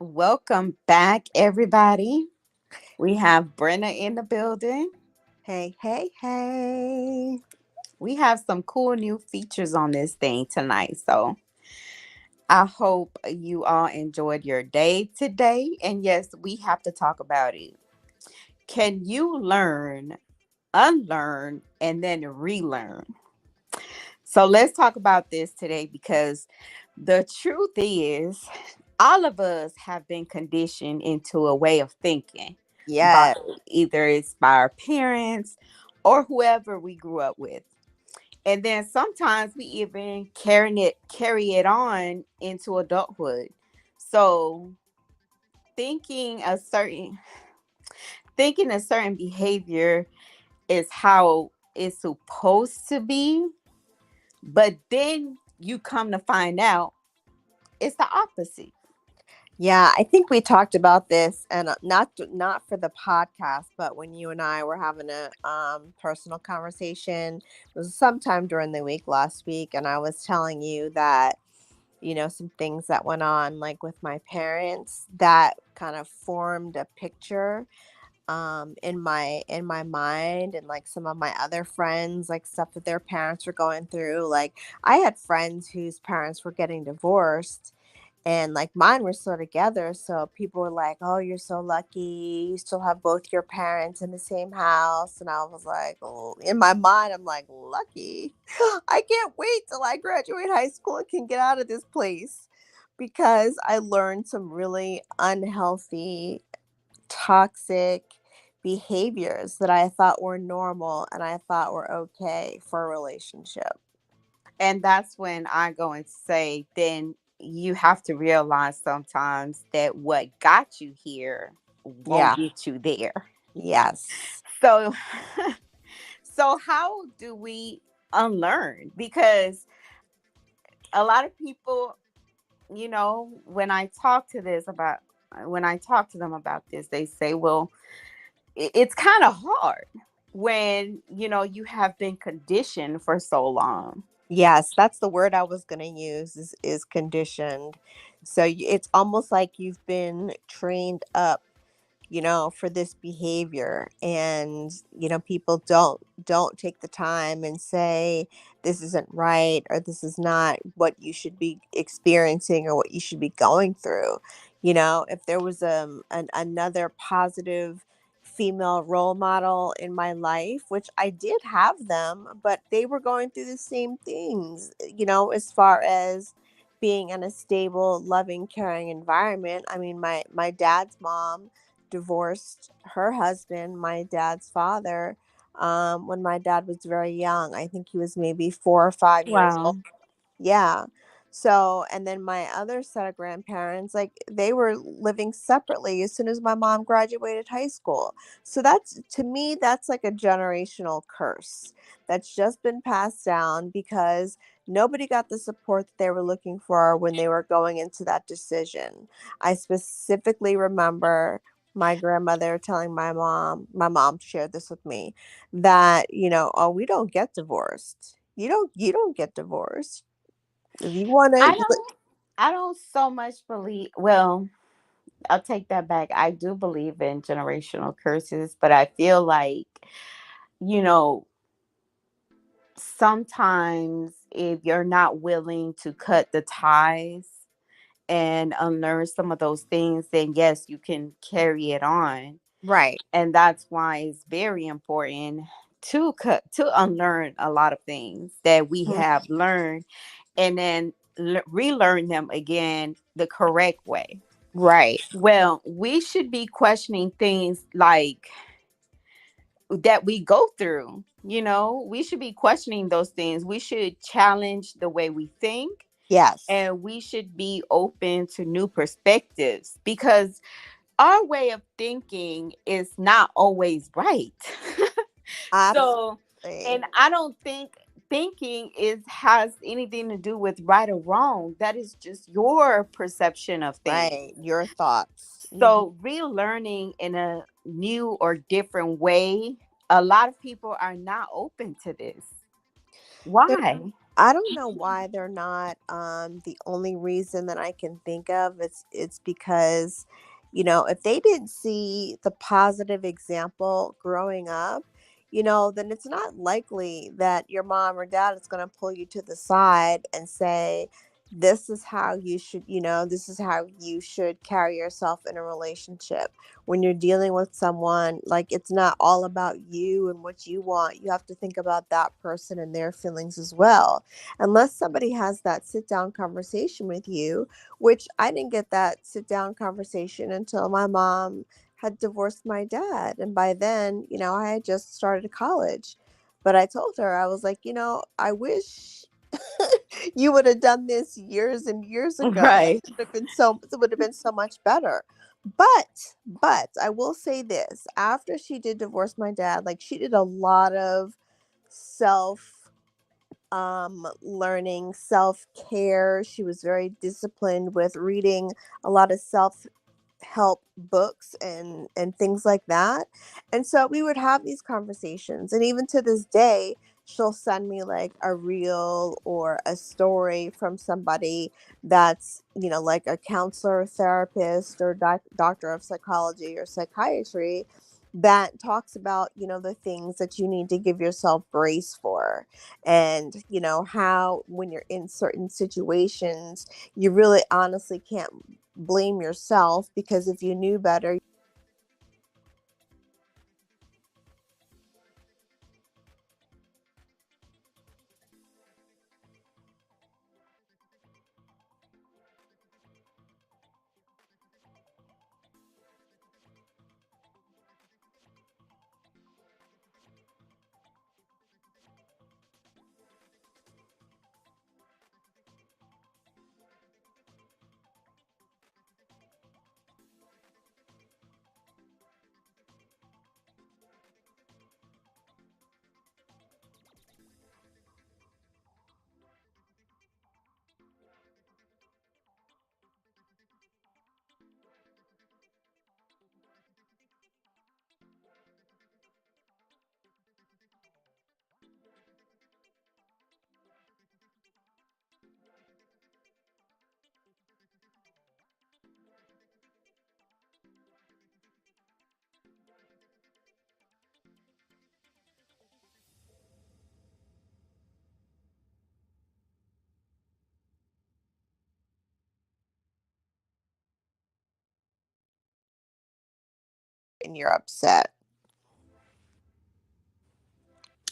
Welcome back, everybody. We have Brenna in the building. Hey, hey, hey. We have some cool new features on this thing tonight. So I hope you all enjoyed your day today. And yes, we have to talk about it. Can you learn, unlearn, and then relearn? So let's talk about this today because the truth is, all of us have been conditioned into a way of thinking by Yes. either it's by our parents or whoever we grew up with. And then sometimes we even carry it on into adulthood. So thinking a certain thinking a certain behavior is how it's supposed to be, but then you come to find out it's the opposite. Yeah, I think we talked about this and not for the podcast, but when you and I were having a personal conversation, it was sometime during the week last week, and I was telling you that some things that went on like with my parents that kind of formed a picture in my mind, and like some of my other friends, like stuff that their parents were going through. Like I had friends whose parents were getting divorced, and like mine were still together, so people were like, oh, you're so lucky, you still have both your parents in the same house. And I was like, oh, in my mind I'm like, lucky. I can't wait till I graduate high school and can get out of this place, because I learned some really unhealthy, toxic behaviors that I thought were normal and I thought were okay for a relationship. And that's when I go and say, then you have to realize sometimes that what got you here won't Yeah. get you there. Yes. So, so how do we unlearn? Because a lot of people, when I talk to when I talk to them about this, they say, well, it's kind of hard when, you have been conditioned for so long. Yes, that's the word I was going to use, is conditioned. So it's almost like you've been trained up, for this behavior. And people don't take the time and say this isn't right, or this is not what you should be experiencing or what you should be going through. If there was another positive female role model in my life, which I did have them, but they were going through the same things, as far as being in a stable, loving, caring environment. I mean, my dad's mom divorced her husband, my dad's father, when my dad was very young. I think he was maybe 4 or 5 years old. Wow. Yeah. So, and then my other set of grandparents, like they were living separately as soon as my mom graduated high school. So that's, to me, that's like a generational curse that's just been passed down because nobody got the support that they were looking for when they were going into that decision. I specifically remember my grandmother telling my mom shared this with me, that, oh, we don't get divorced. You don't get divorced. If you want I to. don't I don't so much believe, well, I'll take that back. I do believe in generational curses, but I feel like, you know, sometimes if you're not willing to cut the ties and unlearn some of those things, then yes, you can carry it on. Right. And that's why it's very important to unlearn a lot of things that we Mhm. have learned, and then relearn them again the correct way. Right. Well, we should be questioning things like that we go through. We should be questioning those things. We should challenge the way we think, Yes. and we should be open to new perspectives because our way of thinking is not always right. So, Absolutely. and I don't think thinking is has anything to do with right or wrong. That is just your perception of things. Right. Your thoughts. So, relearning in a new or different way, a lot of people are not open to this. There, Why? I don't know why they're not. The only reason that I can think of is it's because, if they didn't see the positive example growing up, then it's not likely that your mom or dad is going to pull you to the side and say, this is how you should, this is how you should carry yourself in a relationship. When you're dealing with someone, like, it's not all about you and what you want. You have to think about that person and their feelings as well, unless somebody has that sit down conversation with you, which I didn't get that sit down conversation until my mom had divorced my dad. And by then, I had just started college. But I told her, I was like, I wish you would have done this years and years ago. Right. It would have been so much better. But I will say this, after she did divorce my dad, like, she did a lot of self learning, self-care. She was very disciplined with reading a lot of self-help books and things like that. And so we would have these conversations, and even to this day, she'll send me like a reel or a story from somebody that's, like a counselor, therapist, or doctor of psychology or psychiatry, that talks about, the things that you need to give yourself grace for, and how when you're in certain situations, you really honestly can't blame yourself, because if you knew better, and you're upset.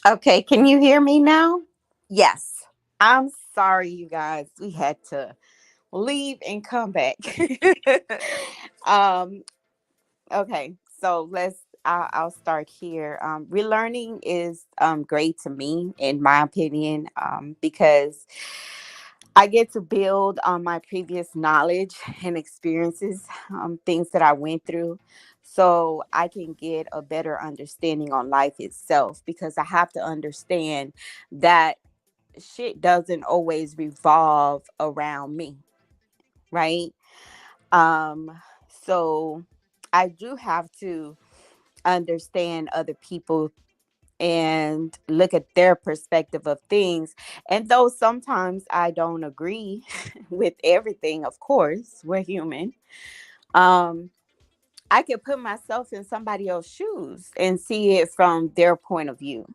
Okay, can you hear me now? Yes. I'm sorry, you guys. We had to leave and come back. um, okay, so I'll start here. Relearning is great to me, in my opinion, because I get to build on my previous knowledge and experiences, things that I went through, so I can get a better understanding on life itself. Because I have to understand that shit doesn't always revolve around me, right? Um, so I do have to understand other people and look at their perspective of things. And though sometimes I don't agree with everything, of course, we're human. Um, I can put myself in somebody else's shoes and see it from their point of view.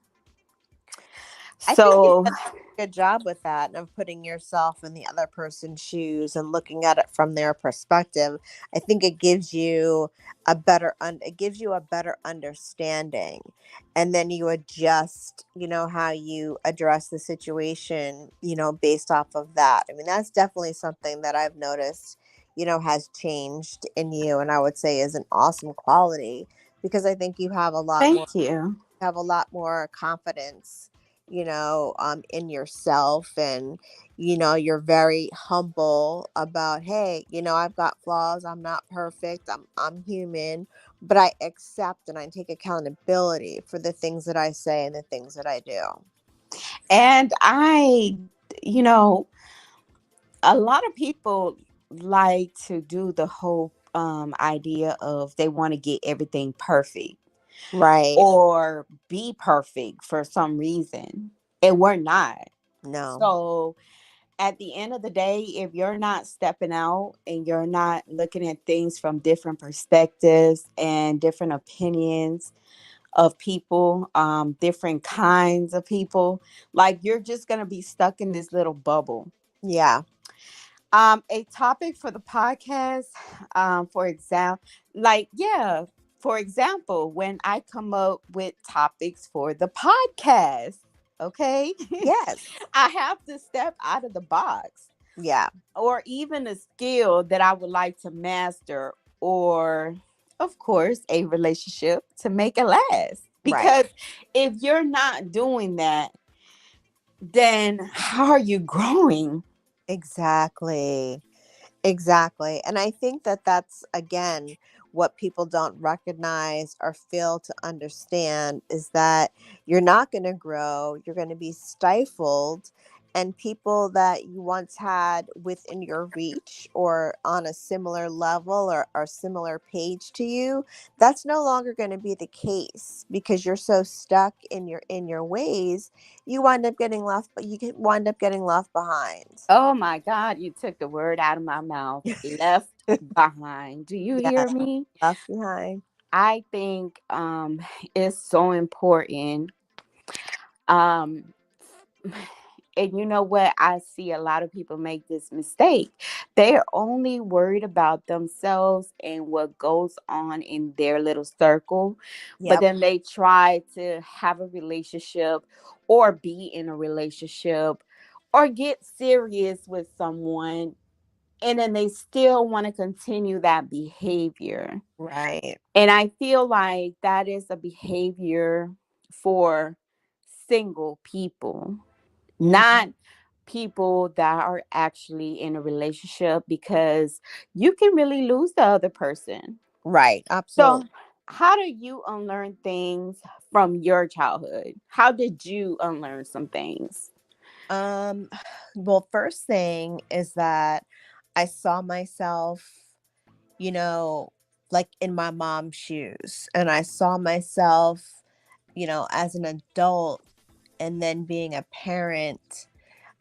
I think you've So, done a good job with that, of putting yourself in the other person's shoes and looking at it from their perspective. I think it gives you it gives you a better understanding, and then you adjust, how you address the situation, based off of that. I mean, that's definitely something that I've noticed, has changed in you, and I would say is an awesome quality, because I think thank you. have a lot more confidence, in yourself, and you're very humble about, hey, I've got flaws, I'm not perfect, I'm human, but I accept and I take accountability for the things that I say and the things that I do. And you know, a lot of people like to do the whole idea of they want to get everything perfect Right. or be perfect for some reason. And we're not. No. So at the end of the day, if you're not stepping out and you're not looking at things from different perspectives and different opinions of people, different kinds of people, like you're just going to be stuck in this little bubble. Yeah. A topic for the podcast, for example, like, yeah, for example, when I come up with topics for the podcast, okay, Yes. I have to step out of the box, Yeah. or even a skill that I would like to master, or of course, a relationship to make it last. Right. Because if you're not doing that, then how are you growing? Exactly. Exactly. And I think that that's, again, what people don't recognize or fail to understand is that you're not going to grow, you're going to be stifled. And people that you once had within your reach or on a similar level or similar page to you, that's no longer going to be the case because you're so stuck in your ways, you wind up getting left, but you wind up getting left behind. Oh my God, you took the word out of my mouth. Left behind. Do you Yeah, hear me? left behind. I think it's so important. Um and you know what? I see a lot of people make this mistake. They're only worried about themselves and what goes on in their little circle. But Yep. then they try to have a relationship or be in a relationship or get serious with someone, and then they still want to continue that behavior. Right. And I feel like that is a behavior for single people, Mhm. not people that are actually in a relationship, because you can really lose the other person. Right. So, Absolutely. how do you unlearn things from your childhood? How did you unlearn some things? Um, well, first thing is that I saw myself, you know, like in my mom's shoes, and I saw myself, as an adult and then being a parent,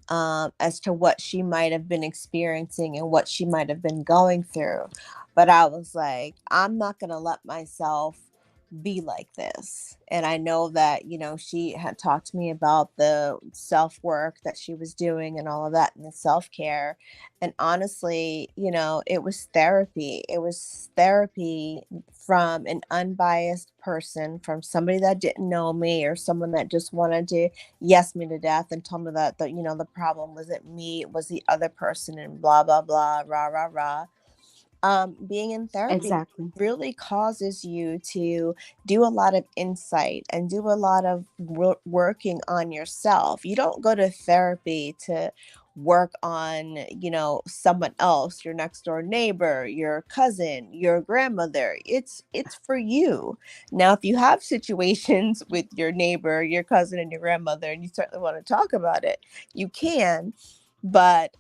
as to what she might have been experiencing and what she might have been going through. But I was like, I'm not going to let myself be like this. And I know that, she had talked to me about the self work that she was doing and all of that and the self care. And honestly, it was therapy. It was therapy from an unbiased person, from somebody that didn't know me or someone that just wanted to yes me to death and tell me that the problem wasn't me, it was the other person and blah blah blah, rah rah rah. Being in therapy Exactly. really causes you to do a lot of insight and do a lot of working on yourself. You don't go to therapy to work on, someone else, your next door neighbor, your cousin, your grandmother. It's for you. Now, if you have situations with your neighbor, your cousin, and your grandmother, and you certainly want to talk about it, you can, but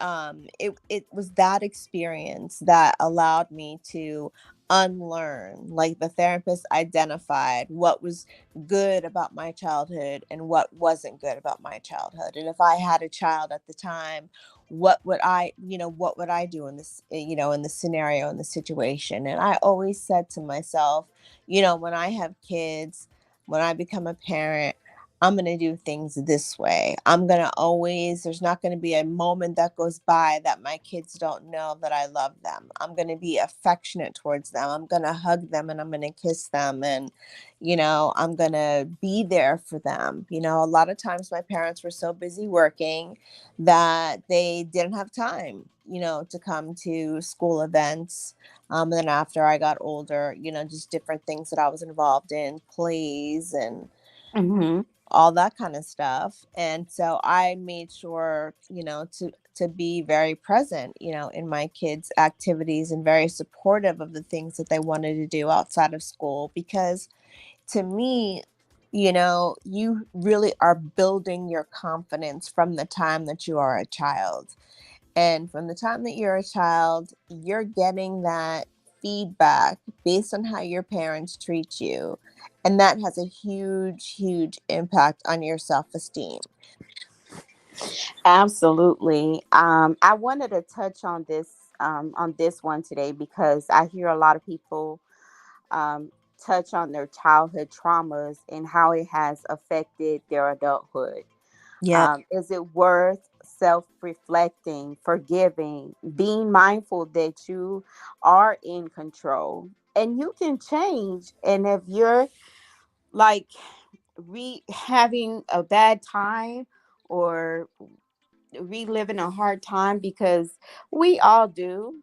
it was that experience that allowed me to unlearn. Like, the therapist identified what was good about my childhood and what wasn't good about my childhood, and if I had a child at the time, what would I do in this, in the scenario, in the situation. And I always said to myself, when I have kids, when I become a parent, I'm going to do things this way. I'm going to always, there's not going to be a moment that goes by that my kids don't know that I love them. I'm going to be affectionate towards them. I'm going to hug them and I'm going to kiss them. And, I'm going to be there for them. A lot of times my parents were so busy working that they didn't have time, to come to school events. And then after I got older, just different things that I was involved in, plays and Mm-hmm. all that kind of stuff. And so I made sure, to be very present, in my kids' activities and very supportive of the things that they wanted to do outside of school. Because to me, you really are building your confidence from the time that you are a child. And from the time that you're a child, you're getting that feedback based on how your parents treat you. And that has a huge, huge impact on your self esteem. Absolutely. I wanted to touch on this one today because I hear a lot of people um, touch on their childhood traumas and how it has affected their adulthood. Yep. Is it worth self reflecting, forgiving, being mindful that you are in control and you can change? And if you're like having a bad time or reliving a hard time, because we all do,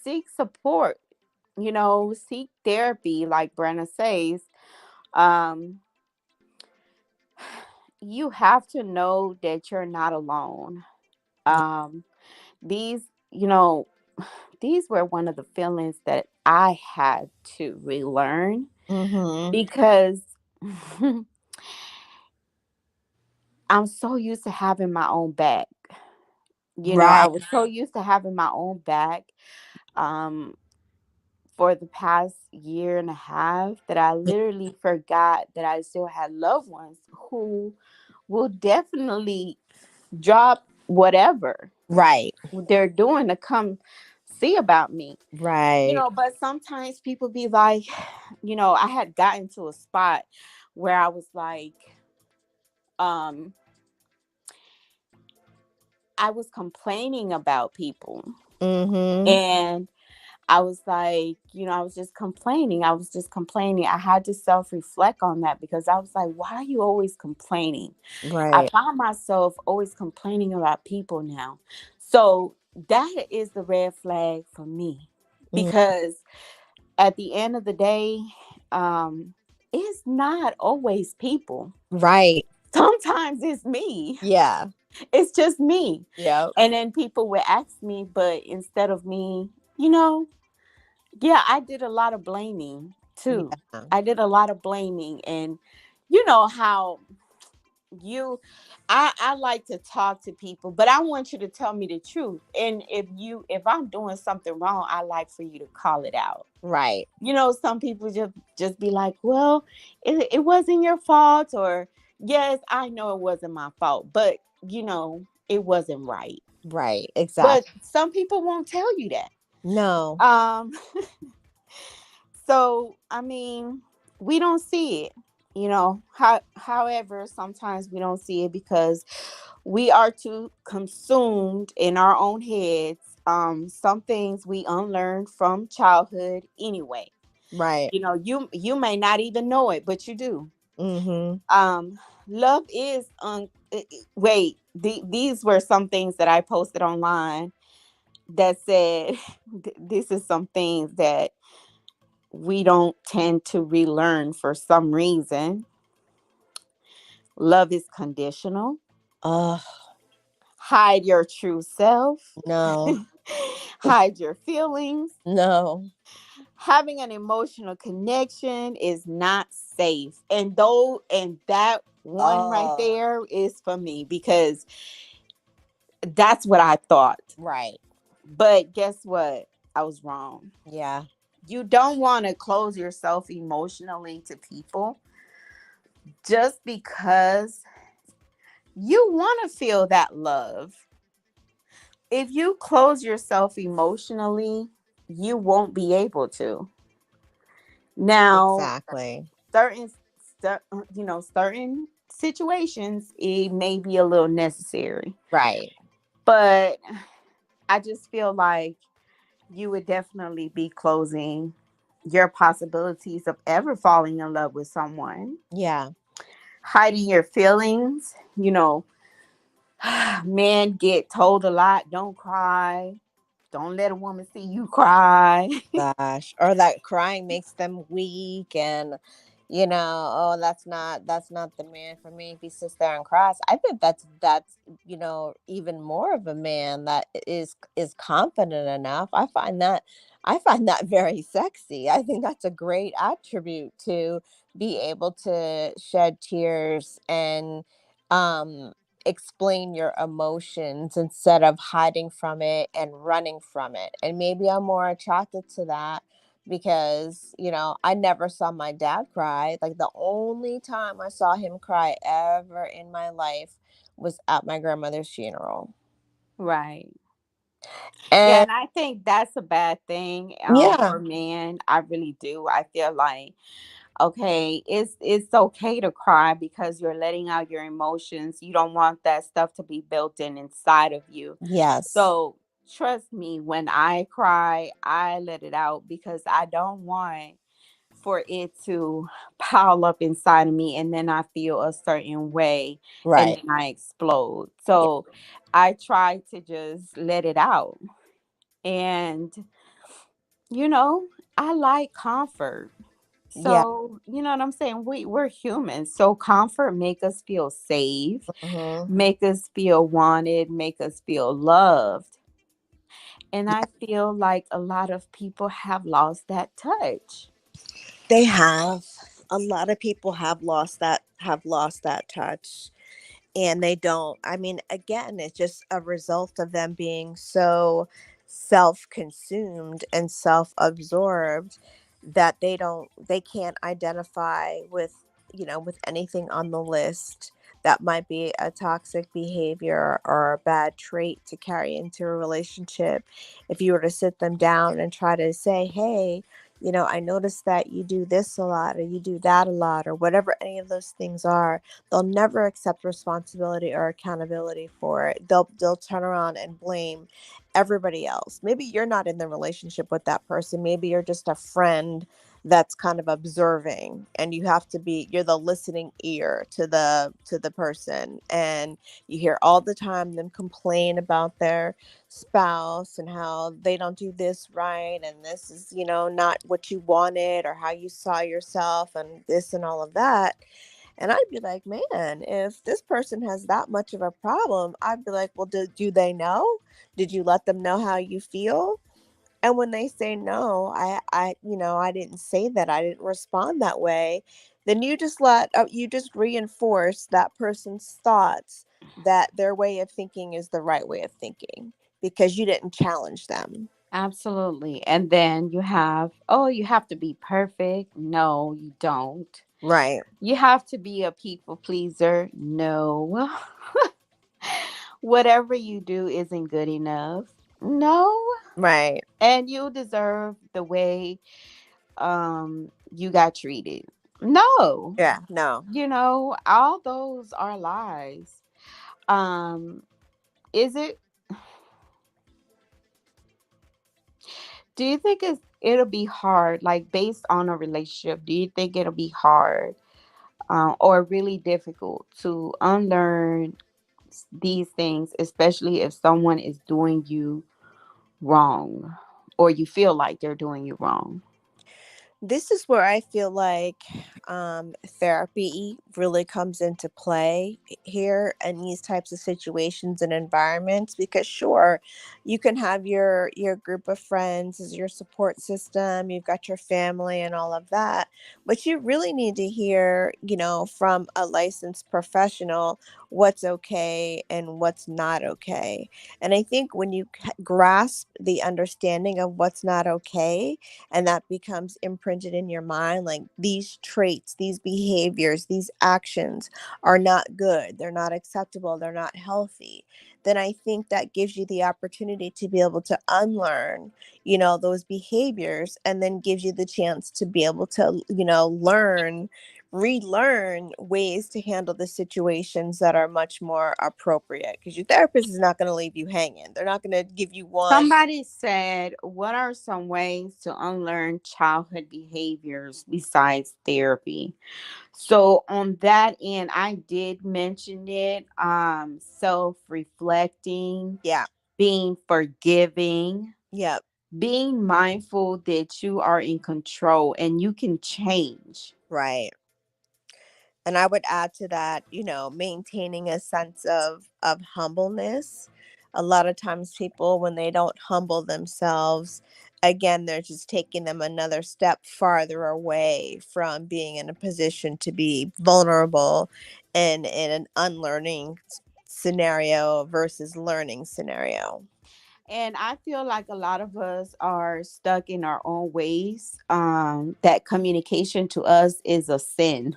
seek support, seek therapy, like Brenna says. um you have to know that you're not alone. Yeah. um these you know these were one of the feelings that I had to relearn, Mhm. because I'm so used to having my own back. I Right. was so used to having my own back um for the past year and a half that I Y- literally forgot that I still had loved ones who will definitely drop whatever Right. they're doing to come see about me. Right. But sometimes people be like, I had gotten to a spot where I was like, um, I was complaining about people. Mhm. And I was like, I was just complaining. I was just complaining. I had to self reflect on that because I was like, why are you always complaining? I Right. find myself always complaining about people now. So that is the red flag for me, Mm, because at the end of the day, um, it's not always people. right. Sometimes it's me. Yeah. It's just me. Yep. And then people would ask me, but instead of me, you know, yeah, I did a lot of blaming too. Yeah. I did a lot of blaming. And you know how you I like to talk to people, but I want you to tell me the truth. And if I'm doing something wrong, I like for you to call it out. Right. Some people just be like, well, it wasn't your fault, or yes, I know it wasn't my fault, but it wasn't right. Right. But Exactly. some people won't tell you that. No. um So, I mean, we don't see it, however, sometimes we don't see it because we are too consumed in our own heads. Some things we unlearned from childhood anyway. Right. You may not even know it, but you do. Mhm. Um, love is wait, these were some things that I posted online that said this is some things that we don't tend to relearn for some reason. Love is conditional. Oh, Hide your true self. no. Hide your feelings. No. Having an emotional connection is not safe. And that one right Oh, there is for me, because that's what I thought. right. But guess what? I was wrong. Yeah. You don't want to close yourself emotionally to people just because you want to feel that love. If you close yourself emotionally, you won't be able to. Now, Exactly. certain certain situations it may be a little necessary, Right. but I just feel like you would definitely be closing your possibilities of ever falling in love with someone. Yeah. Hiding your feelings, men get told a lot, don't cry, don't let a woman see you cry. Gosh, or that crying makes them weak, and oh, that's not the man for me if he sits there and cries. I think that's even more of a man that is confident enough. I find that very sexy. I think that's a great attribute to be able to shed tears and um explain your emotions instead of hiding from it and running from it. And maybe I'm more attracted to that because, I never saw my dad cry. Like the only time I saw him cry ever in my life was at my grandmother's funeral. Right. Yeah, And and I think that's a bad thing yeah, for men. I really do. I feel like okay, it's okay to cry because you're letting out your emotions. You don't want that stuff to be built in inside of you. yes, So trust me, when I cry, I let it out because I don't want for it to pile up inside of me and then I feel a certain way and right. then I explode. Yeah, So I try to just let it out. And you know, I like comfort. yeah. So, you know what I'm saying? We're humans. So comfort make us feel safe, Hmm. make us feel wanted, make us feel loved. And I feel like a lot of people have lost that touch. They have. A lot of people have lost that touch, and they don't. I mean, again, it's just a result of them being so self-consumed and self-absorbed that they can't identify with, with anything on the list that might be a toxic behavior or a bad trait to carry into a relationship. If you were to sit them down and try to say, hey, I noticed that you do this a lot or you do that a lot or whatever any of those things are, they'll never accept responsibility or accountability for it. They'll turn around and blame everybody else. Maybe you're not in the relationship with that person. Maybe you're just a friend that's kind of observing, and you're the listening ear to the person, and you hear all the time them complain about their spouse and how they don't do this right, and this is, not what you wanted or how you saw yourself and this and all of that. And I'd be like, man, if this person has that much of a problem, I'd be like, well, do they know? Did you let them know how you feel? And when they say no, I didn't say that, I didn't respond that way, then you just reinforce that person's thoughts that their way of thinking is the right way of thinking because you didn't challenge them. Absolutely. And then you have, oh, you have to be perfect. No, you don't. Right, You have to be a people pleaser. No. Whatever you do isn't good enough. No. right. And you deserve the way you got treated. No. Yeah, no. You know, all those are lies. Um is it do you think it'll be hard like based on a relationship? Do you think it'll be hard or really difficult to unlearn these things, especially if someone is doing you wrong or you feel like they're doing you wrong? This is where I feel like therapy really comes into play here in these types of situations and environments. Because sure, you can have your group of friends as your support system. You've got your family and all of that, but you really need to hear, from a licensed professional what's okay and what's not okay. And I think when you grasp the understanding of what's not okay, and that becomes imprinted in your mind, like these traits, these behaviors, these actions are not good, they're not acceptable, they're not healthy, then I think that gives you the opportunity to be able to unlearn, those behaviors, and then gives you the chance to be able to, relearn ways to handle the situations that are much more appropriate, because your therapist is not going to leave you hanging. They're not going to give you one. Somebody said, what are some ways to unlearn childhood behaviors besides therapy? So on that end, I did mention it. Self-reflecting, Yeah. being forgiving, Yep. being mindful that you are in control and you can change. Right. And I would add to that, maintaining a sense of humbleness. A lot of times people, when they don't humble themselves, again, they're just taking them another step farther away from being in a position to be vulnerable in an unlearning scenario versus learning scenario. And I feel like a lot of us are stuck in our own ways. That communication to us is a sin.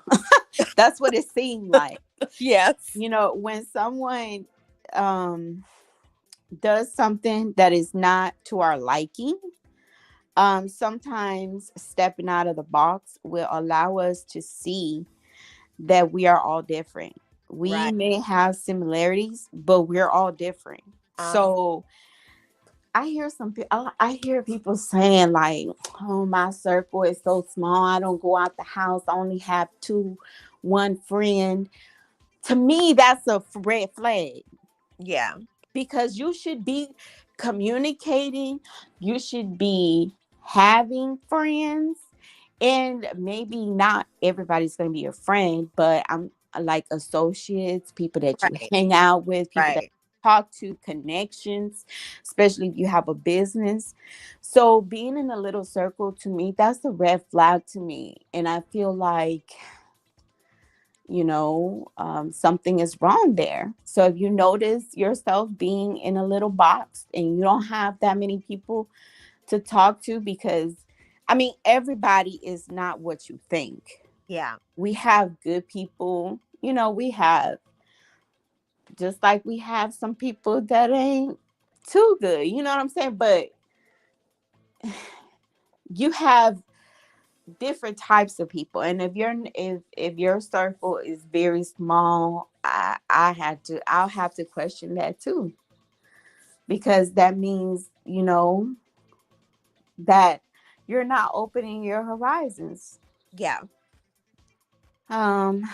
That's what it seemed like. Yes. When someone um does something that is not to our liking, sometimes stepping out of the box will allow us to see that we are all different. We Right. may have similarities, but we're all different. Uh-huh. So I hear I hear people saying like, "Oh, my circle is so small. I don't go out the house. I only have one friend." To me, that's a red flag, Yeah. because you should be communicating, you should be having friends, and maybe not everybody's going to be your friend, but I'm like associates, people that you Right. hang out with, people that Right. you talk to, connections, especially if you have a business. So being in a little circle, to me, that's a red flag to me, and I feel like something is wrong there. So if you notice yourself being in a little box and you don't have that many people to talk to, because I mean, everybody is not what you think. Yeah. We have good people, we have, just like we have some people that ain't too good, you know what I'm saying? But you have different types of people, and if your circle is very small, I'll have to question that too, because that means that you're not opening your horizons. Yeah. um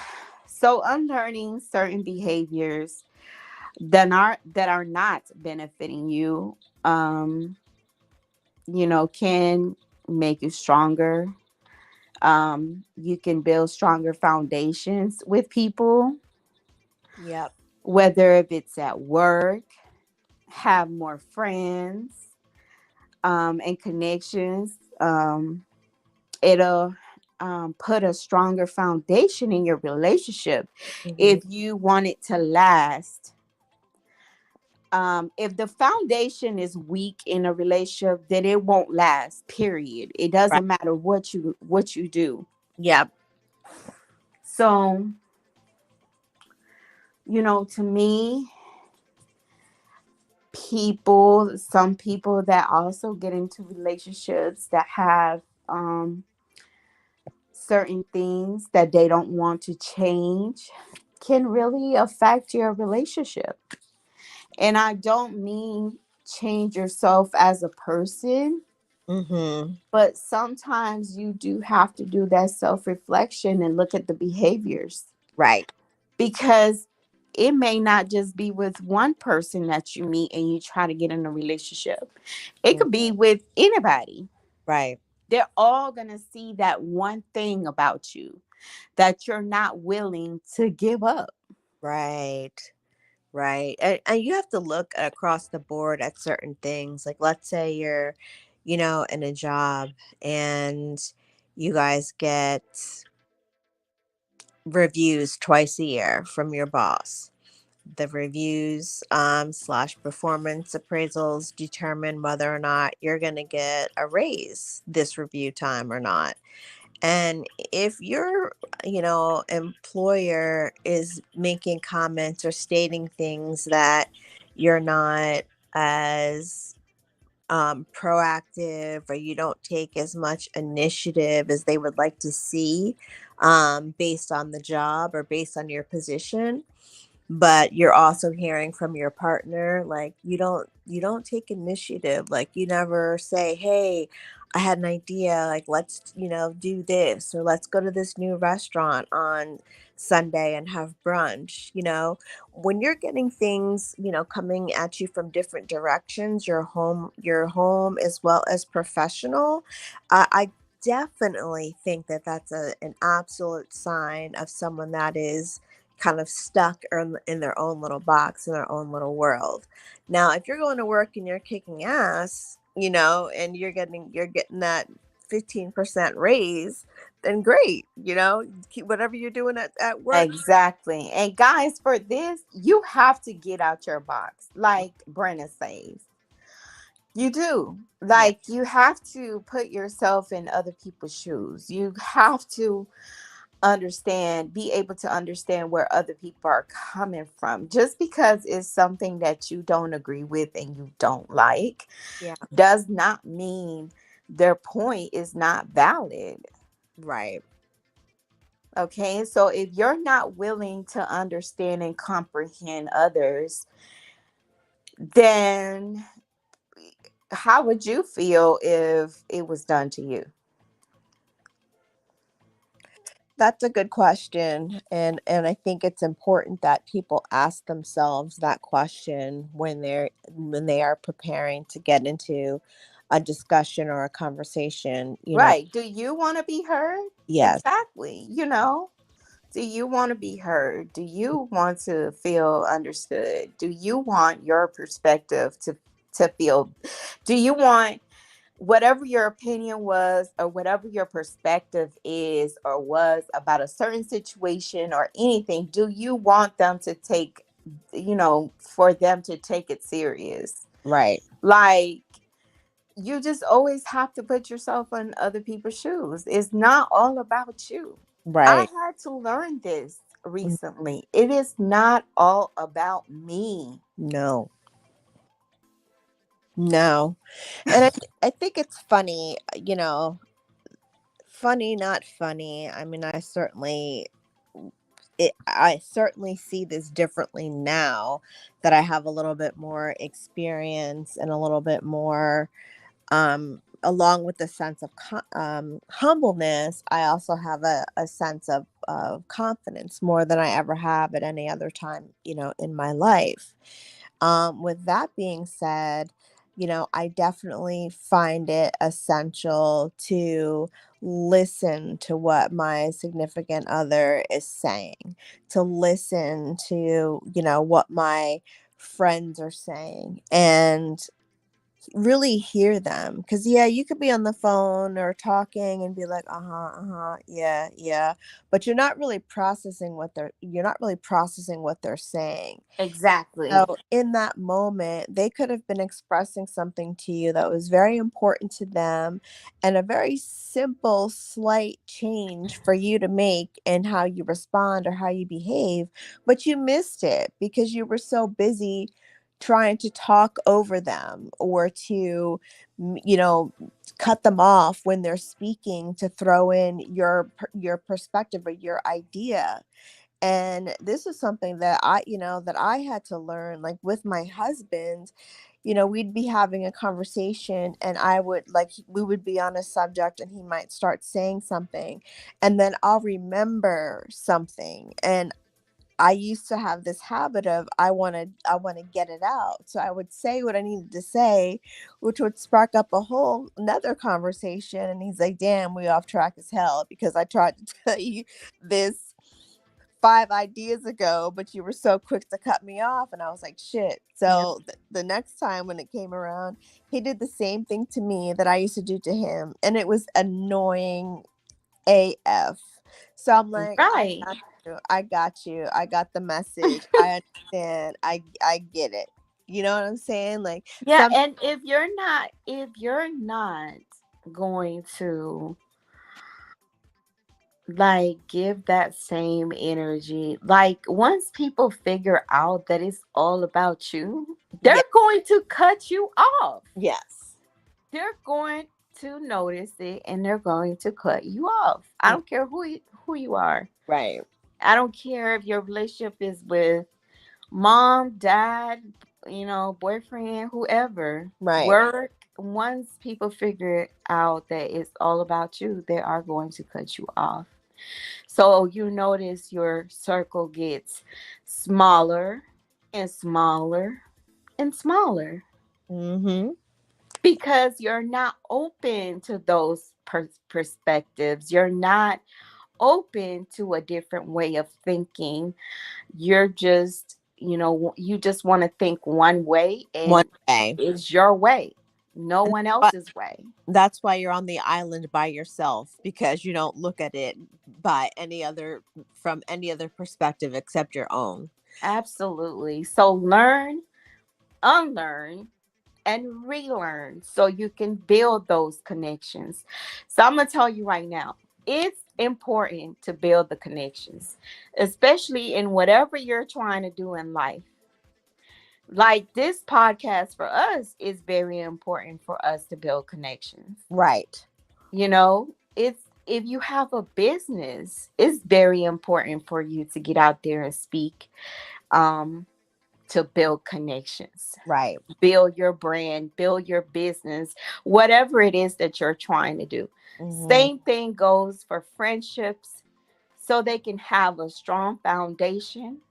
so unlearning certain behaviors that are not benefiting you, um can make you stronger. You can build stronger foundations with people, Yep. whether if it's at work, have more friends, and connections. It'll put a stronger foundation in your relationship Hmm. if you want it to last. If the foundation is weak in a relationship, then it won't last. Period. It Right. doesn't matter what you do. Yep. So, to me, some people that also get into relationships that have certain things that they don't want to change can really affect your relationship. And I don't mean change yourself as a person, Hmm. but sometimes you do have to do that self reflection and look at the behaviors, Right. because it may not just be with one person that you meet and you try to get in a relationship. It Mm. could be with anybody. Right. They're all going to see that one thing about you that you're not willing to give up. Right. Right. And you have to look across the board at certain things. Like, let's say you're, in a job and you guys get reviews twice a year from your boss. The reviews slash performance appraisals determine whether or not you're going to get a raise this review time or not. And if your, employer is making comments or stating things that you're not as proactive, or you don't take as much initiative as they would like to see, based on the job or based on your position, but you're also hearing from your partner, like, you don't take initiative, like, you never say, hey, I had an idea, like, let's, do this, or let's go to this new restaurant on Sunday and have brunch. When you're getting things, coming at you from different directions, your home as well as professional, I definitely think that that's an absolute sign of someone that is kind of stuck in their own little box, in their own little world. Now, if you're going to work and you're kicking ass, and you're getting that 15% raise, then great. Keep whatever you're doing at work. Exactly. And guys, for this, you have to get out your box, like Brenna says. You do. Yeah. Like, you have to put yourself in other people's shoes. You have to be able to understand where other people are coming from. Just because it's something that you don't agree with and you don't like Yeah. does not mean their point is not valid. Right. Okay, so if you're not willing to understand and comprehend others, then how would you feel if it was done to you? That's a good question, and I think it's important that people ask themselves that question when they are preparing to get into a discussion or a conversation, you know. Right. Do you want to be heard? Yes. Exactly. Do you want to be heard? Do you want to feel understood? Do you want your perspective to feel, do you want whatever your opinion was or whatever your perspective is or was about a certain situation or anything, do you want them to take, for them to take it serious? Right. Like, you just always have to put yourself in other people's shoes. It's not all about you. I Right. had to learn this recently. It is not all about me. No. No. And I think it's funny, funny, not funny. I mean, I certainly see this differently now that I have a little bit more experience and a little bit more, along with the sense of humbleness. I also have a sense of confidence more than I ever have at any other time, in my life. With that being said, I definitely find it essential to listen to what my significant other is saying, to listen to, what my friends are saying, and really hear them. Because, yeah, you could be on the phone or talking and be like, yeah, yeah. But you're not really processing what they're saying. Exactly. So in that moment, they could have been expressing something to you that was very important to them, and a very simple, slight change for you to make in how you respond or how you behave, but you missed it because you were so busy trying to talk over them or to, cut them off when they're speaking, to throw in your perspective or your idea. And this is something that I had to learn, like, with my husband. We'd be having a conversation, and we would be on a subject, and he might start saying something, and then I'll remember something. And I used to have this habit of, I want to get it out. So I would say what I needed to say, which would spark up a whole another conversation. And he's like, "Damn, we off track as hell because I tried to tell you this 5 ideas ago, but you were so quick to cut me off." And I was like, shit. Yeah. So the next time when it came around, he did the same thing to me that I used to do to him. And it was annoying AF. So I'm like, I Right. got you. I got you. I got the message. I understand. I get it. You know what I'm saying? Like, Yeah, some and if you're not going to like give that same energy, like once people figure out that it's all about you, they're yeah, going to cut you off. yes. They're going to notice it and they're going to cut you off. I Mm, don't care who you are. right. I don't care if your relationship is with mom, dad, boyfriend, whoever. Right. Work. Once people figure out that it's all about you, they are going to cut you off. So you notice your circle gets smaller and smaller and smaller Mm-hmm. because you're not open to those perspectives. You're not open to a different way of thinking. You're just, you just want to think one way One and day. it's your way, no And one else's way. that's why you're on the island by yourself, because you don't look at it by any other from any other perspective except your own. Absolutely. So learn, unlearn, and relearn so you can build those connections. So I'm going to tell you right now, it's important to build the connections, especially in whatever you're trying to do in life. Like this podcast for us is very important for us to build connections. Right. It's if you have a business, it's very important for you to get out there and speak, um, to build connections, Right. build your brand, build your business, whatever it is that you're trying to do. Hmm. Same thing goes for friendships, so they can have a strong foundation.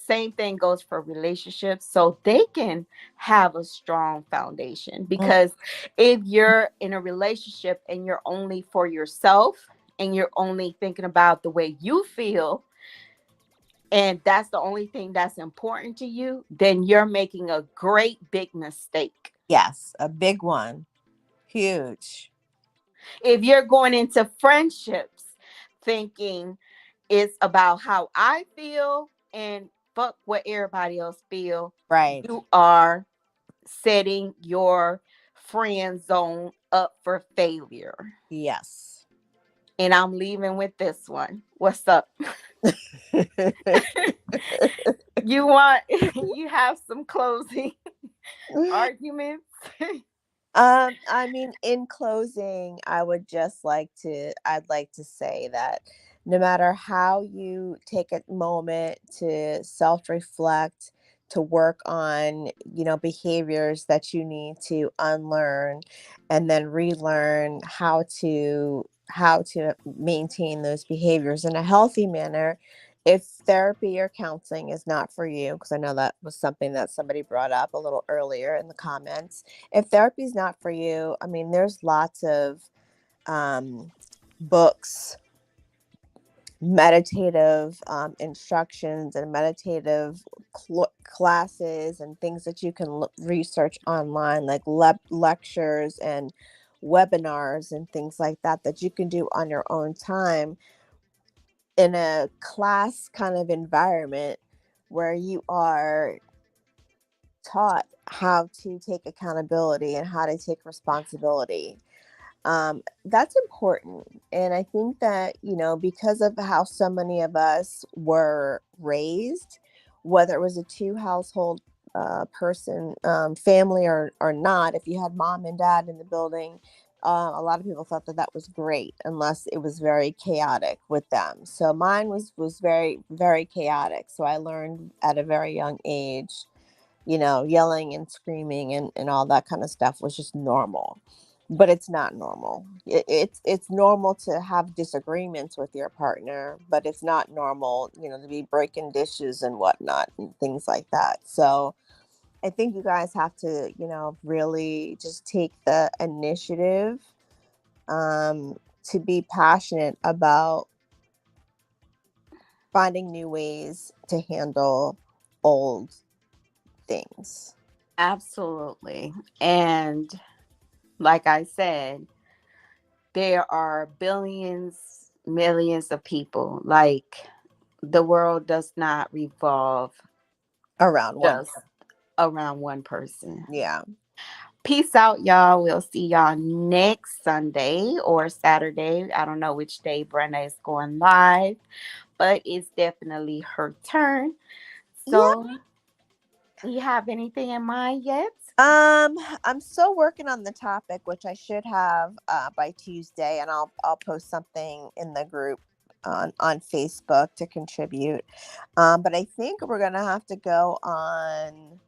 Same thing goes for relationships, so they can have a strong foundation. Because if you're in a relationship and you're only for yourself and you're only thinking about the way you feel, and that's the only thing that's important to you, then you're making a great big mistake. Yes, a big one. Huge. If you're going into friendships thinking it's about how I feel and fuck what everybody else feel, Right. you are setting your friend zone up for failure. Yes. And I'm leaving with this one. What's up? You want you have some closing arguments? I mean, in closing, I'd like to say that no matter how you take a moment to self-reflect, to work on, behaviors that you need to unlearn and then relearn how to maintain those behaviors in a healthy manner. If therapy or counseling is not for you, because I know that was something that somebody brought up a little earlier in the comments, if therapy is not for you, I mean, there's lots of books, meditative instructions, and meditative classes and things that you can research online, like lectures and webinars and things like that, that you can do on your own time in a class kind of environment where you are taught how to take accountability and how to take responsibility. That's important. And I think that, because of how so many of us were raised, whether it was a two household person, family or not, if you had mom and dad in the building, a lot of people thought that that was great, unless it was very chaotic with them. So mine was very, very chaotic. So I learned at a very young age, yelling and screaming and all that kind of stuff was just normal. But it's not normal. It's normal to have disagreements with your partner, but it's not normal, to be breaking dishes and whatnot and things like that. So I think you guys have to, really just take the initiative to be passionate about finding new ways to handle old things. Absolutely. And like I said, there are billions, millions of people. Like the world does not revolve Around one. just around one person. Yeah. Peace out, y'all. We'll see y'all next Sunday or Saturday. I don't know which day Brenda is going live, but it's definitely her turn. Yeah. So, you have anything in mind yet? Um, I'm still working on the topic, which I should have by Tuesday, and I'll post something in the group on Facebook to contribute. But I think we're gonna have to go on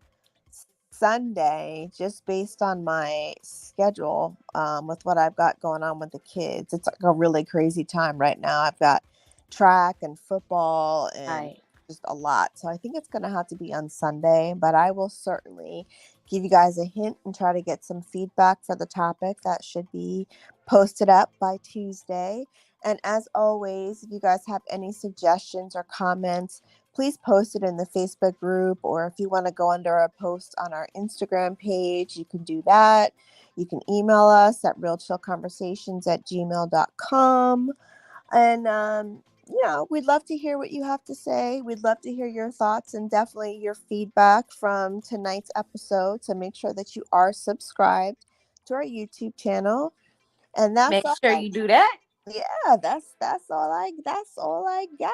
Sunday, just based on my schedule, with what I've got going on with the kids. It's like a really crazy time right now. I've got track and football and Right. just a lot. So I think it's going to have to be on Sunday, but I will certainly give you guys a hint and try to get some feedback for the topic that should be posted up by Tuesday. And as always, if you guys have any suggestions or comments, please post it in the Facebook group, or if you want to go under a post on our Instagram page, you can do that. You can email us at realchillconversations@gmail.com. And, we'd love to hear what you have to say. We'd love to hear your thoughts and definitely your feedback from tonight's episode. So make sure that you are subscribed to our YouTube channel. And that's Make all sure I you do that. Yeah, that's all I got.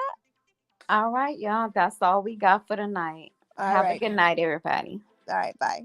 All right, y'all. That's all we got for tonight. All Have a right. good night, everybody. All right, bye.